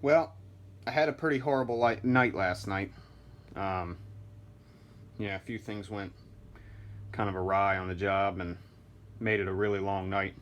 Well, I had a pretty horrible night last night. Um, yeah, a few things went kind of awry on the job and made it a really long night.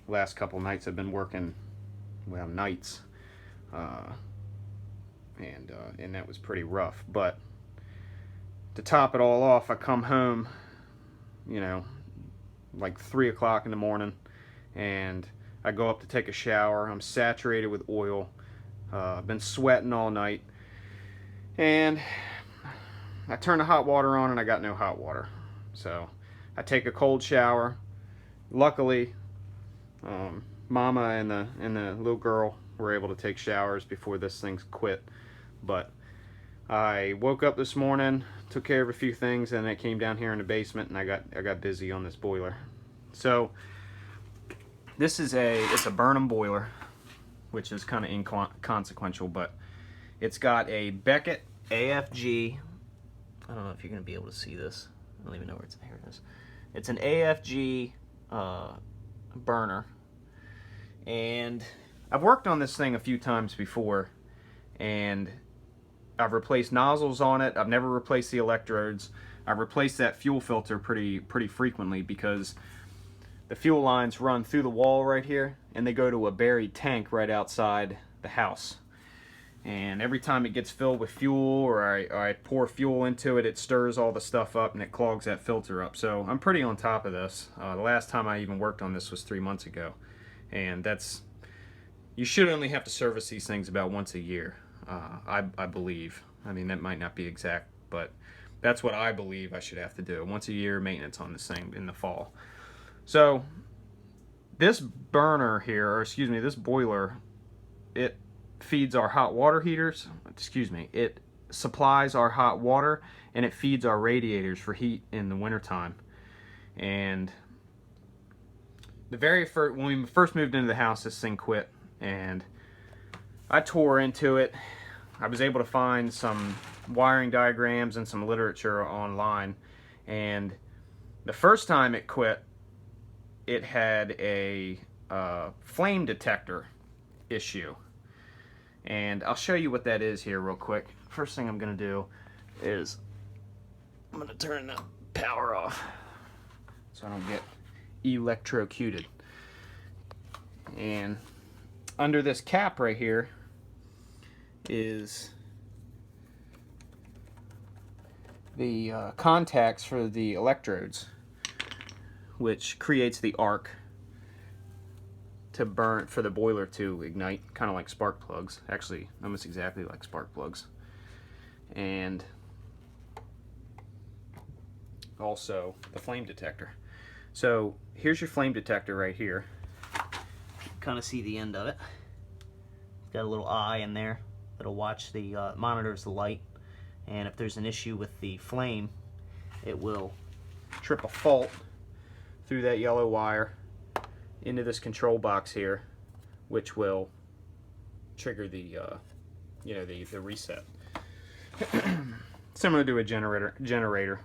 Last couple nights I've been working, well, nights, uh, and that was pretty rough. But to top it all off, I come home, you know, like 3 o'clock in the morning, and I go up to take a shower. I'm saturated with oil. I've been sweating all night, and I turn the hot water on and I got no hot water. So I take a cold shower. Luckily, Mama and the little girl were able to take showers before this thing quit. But I woke up this morning, took care of a few things, and I came down here in the basement and I got busy on this boiler. So this is it's a Burnam boiler, which is kind of inconsequential, but it's got a Beckett AFG. I don't know if you're going to be able to see this. I don't even know where it's. Here it is. It's an AFG burner. And I've worked on this thing a few times before. And I've replaced nozzles on it. I've never replaced the electrodes. I've replaced that fuel filter pretty frequently because the fuel lines run through the wall right here. And they go to a buried tank right outside the house. And every time it gets filled with fuel or I pour fuel into it, it stirs all the stuff up and it clogs that filter up. So I'm pretty on top of this. The last time I even worked on this was 3 months ago. And you should only have to service these things about once a year, I believe. I mean, that might not be exact, but that's what I believe I should have to do. Once a year maintenance on this thing in the fall. So this burner here, or excuse me, this boiler, it feeds our hot water heaters. It supplies our hot water and it feeds our radiators for heat in the wintertime. And the very first, when we first moved into the house, this thing quit, and I tore into it. I was able to find some wiring diagrams and some literature online, and the first time it quit, it had a flame detector issue. And I'll show you what that is here real quick. First thing I'm going to do is I'm going to turn the power off so I don't get electrocuted. And under this cap right here is the contacts for the electrodes, which creates the arc to burn for the boiler to ignite, kind of like spark plugs, actually almost exactly like spark plugs. And also the flame detector. So here's your flame detector right here. Kind of see the end of it. It's got a little eye in there that'll watch the monitors the light, and if there's an issue with the flame, it will trip a fault through that yellow wire into this control box here, which will trigger the the reset. Similar to a generator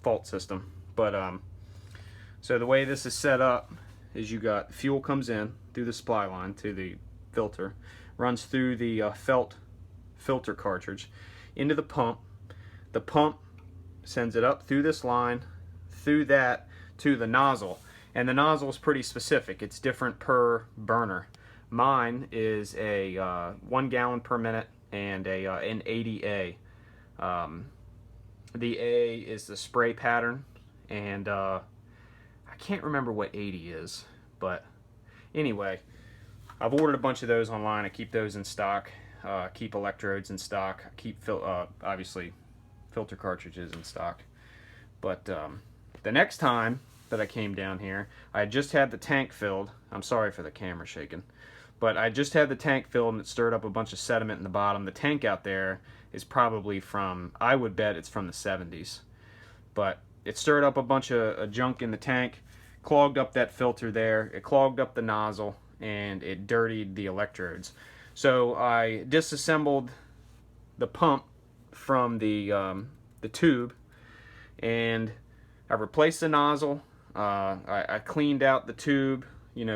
fault system. But so the way this is set up is you got fuel comes in through the supply line to the filter, runs through the felt filter cartridge into the pump. The pump sends it up through this line, through that to the nozzle. And the nozzle is pretty specific. It's different per burner. Mine is a 1 gallon per minute and an 80A. The A is the spray pattern, and I can't remember what 80 is, but anyway, I've ordered a bunch of those online. I keep those in stock. Keep electrodes in stock. Keep obviously filter cartridges in stock. But the next time that I came down here, I had just had the tank filled. I'm sorry for the camera shaking, but I just had the tank filled and it stirred up a bunch of sediment in the bottom. The tank out there is probably from, I would bet it's from the 70s, but it stirred up a bunch of junk in the tank, clogged up that filter there, it clogged up the nozzle, and it dirtied the electrodes. So I disassembled the pump from the tube, and I replaced the nozzle. I cleaned out the tube,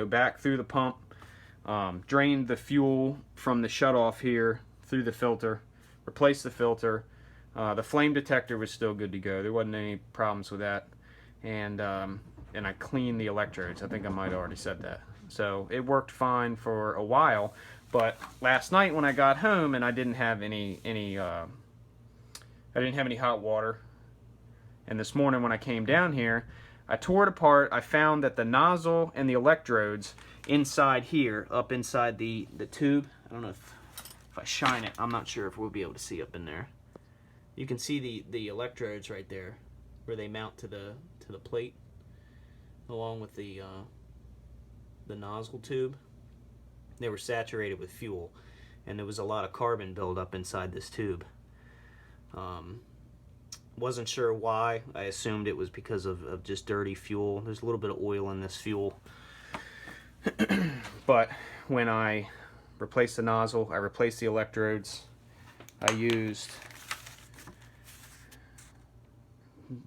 back through the pump. Drained the fuel from the shutoff here through the filter, replaced the filter. The flame detector was still good to go. There wasn't any problems with that. And I cleaned the electrodes. I think I might have already said that. So it worked fine for a while. But last night when I got home and I didn't have any hot water, and this morning when I came down here, I tore it apart. I found that the nozzle and the electrodes inside here, up inside the tube, I don't know if I shine it, I'm not sure if we'll be able to see up in there. You can see the electrodes right there where they mount to the plate, along with the nozzle tube. They were saturated with fuel, and there was a lot of carbon buildup inside this tube. Wasn't sure why. I assumed it was because of just dirty fuel. There's a little bit of oil in this fuel. But when I replaced the nozzle, I replaced the electrodes, I used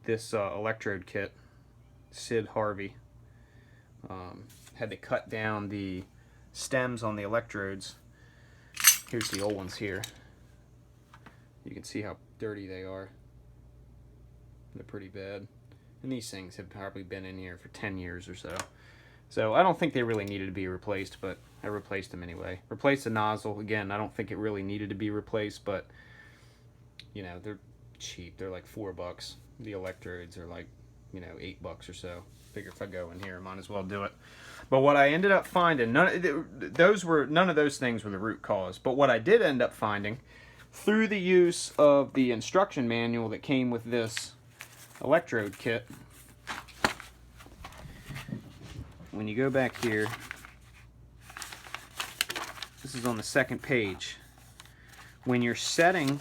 this electrode kit, Sid Harvey. Had to cut down the stems on the electrodes. Here's the old ones here. You can see how dirty they are. They're pretty bad. And these things have probably been in here for 10 years or so. So I don't think they really needed to be replaced, but I replaced them anyway. Replaced the nozzle. Again, I don't think it really needed to be replaced, but you know, they're cheap. They're like $4. The electrodes are like, you know, $8 or so. Figure if I go in here, I might as well do it. But what I ended up finding, none of those things were the root cause. But what I did end up finding, through the use of the instruction manual that came with this electrode kit, when you go back here, this is on the second page. When you're setting,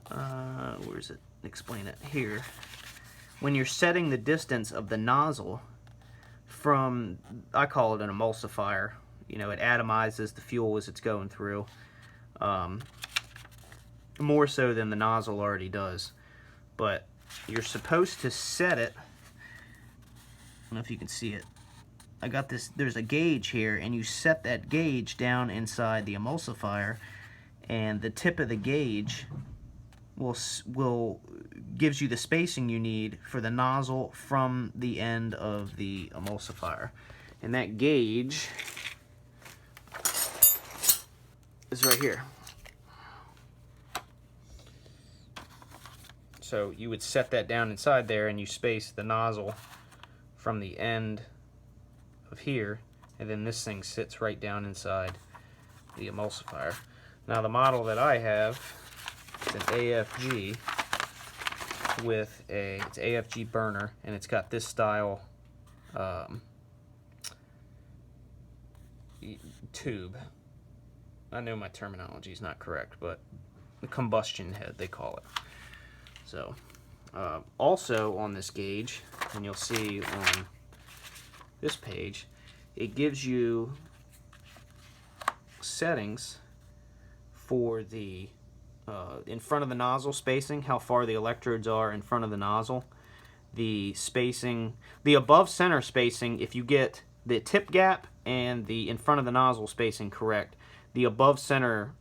where is it? Explain it here. When you're setting the distance of the nozzle from, I call it an emulsifier. You know, it atomizes the fuel as it's going through, more so than the nozzle already does. But you're supposed to set it, I don't know if you can see it. I got this, there's a gauge here, and you set that gauge down inside the emulsifier, and the tip of the gauge will gives you the spacing you need for the nozzle from the end of the emulsifier. And that gauge is right here. So you would set that down inside there, and you space the nozzle from the end of here, and then this thing sits right down inside the emulsifier. Now the model that I have, it's an AFG with it's AFG burner, and it's got this style tube. I know my terminology is not correct, but the combustion head they call it. So also on this gauge, and you'll see on this page, it gives you settings for the in front of the nozzle spacing, how far the electrodes are in front of the nozzle, the spacing, the above center spacing. If you get the tip gap and the in front of the nozzle spacing correct, the above center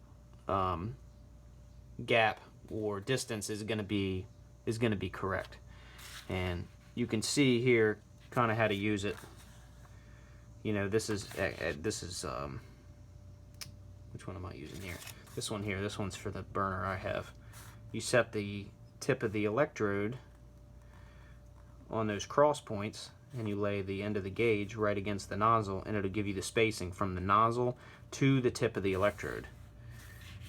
gap or distance is going to be correct. And you can see here kind of how to use it. You know, this is which one am I using here? This one here. This one's for the burner I have. You set the tip of the electrode on those cross points, and you lay the end of the gauge right against the nozzle, and it'll give you the spacing from the nozzle to the tip of the electrode.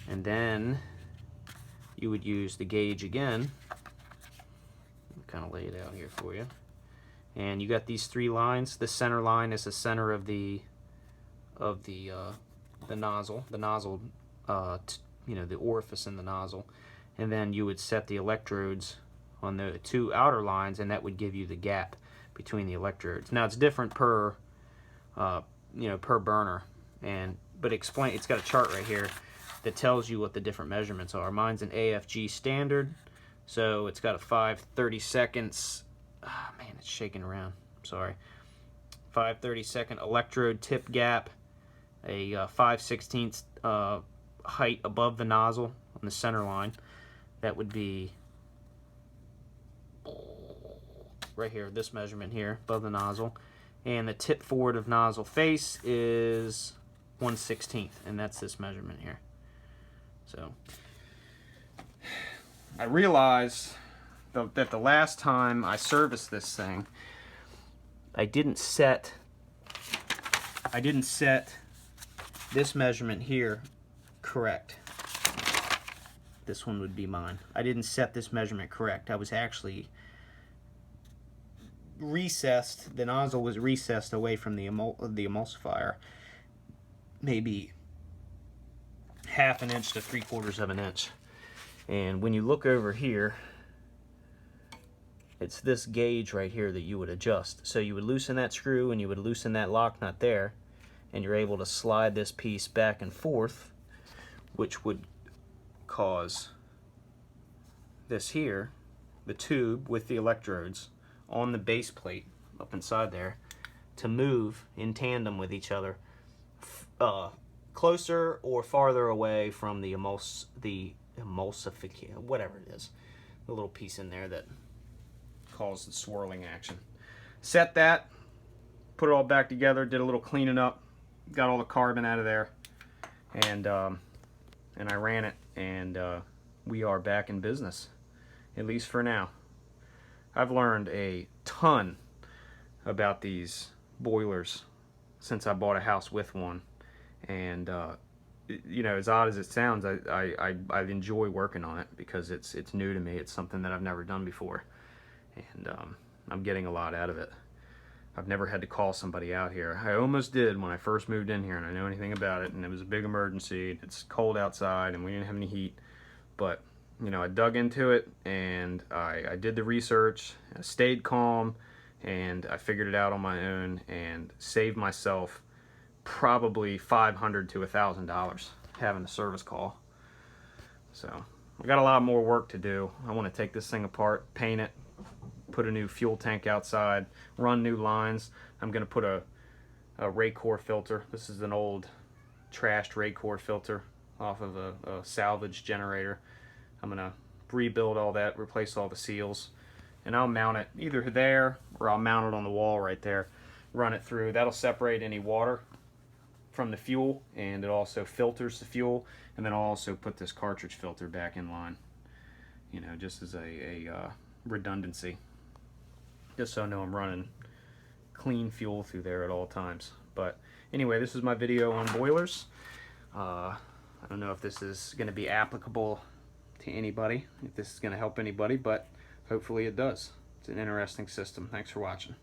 And then you would use the gauge again. I'll kind of lay it out here for you. And you got these three lines. The center line is the center of the nozzle. The nozzle, you know, the orifice in the nozzle. And then you would set the electrodes on the two outer lines, and that would give you the gap between the electrodes. Now it's different per, you know, per burner. But it's got a chart right here that tells you what the different measurements are. Mine's an AFG standard, so it's got a 5/32. Man, it's shaking around. Sorry. 5/32 electrode tip gap, a 5/16 height above the nozzle on the center line. That would be right here, this measurement here, above the nozzle. And the tip forward of nozzle face is 1/16, and that's this measurement here. So I realized that the last time I serviced this thing, I didn't set this measurement here correct. This one would be mine. I didn't set this measurement correct. I was actually recessed, the nozzle was recessed away from the emulsifier, maybe 1/2 inch to 3/4 inch. And when you look over here, it's this gauge right here that you would adjust. So you would loosen that screw and you would loosen that lock nut there, and you're able to slide this piece back and forth, which would cause this here, the tube with the electrodes on the base plate up inside there, to move in tandem with each other, closer or farther away from the emulsification, whatever it is, the little piece in there that causes the swirling action. Set that, put it all back together, did a little cleaning up, got all the carbon out of there, and I ran it, and we are back in business, at least for now. I've learned a ton about these boilers since I bought a house with one, and you know, as odd as it sounds, I enjoy working on it because it's new to me. It's something that I've never done before, and I'm getting a lot out of it. I've never had to call somebody out here. I almost did when I first moved in here and I know anything about it, and it was a big emergency. It's cold outside and we didn't have any heat, but you know, I dug into it and I did the research, I stayed calm, and I figured it out on my own and saved myself probably $500 to $1,000 having a service call. So I got a lot more work to do. I want to take this thing apart, paint it, put a new fuel tank outside, run new lines. I'm going to put a Raycor filter. This is an old trashed Raycor filter off of a salvage generator. I'm going to rebuild all that, replace all the seals, and I'll mount it either there or I'll mount it on the wall right there, run it through. That'll separate any water from the fuel, and it also filters the fuel, and then I'll also put this cartridge filter back in line, you know, just as a redundancy, just so I know I'm running clean fuel through there at all times. But anyway, this is my video on boilers. I don't know if this is going to be applicable to anybody, if this is going to help anybody, but hopefully it does. It's an interesting system. Thanks for watching.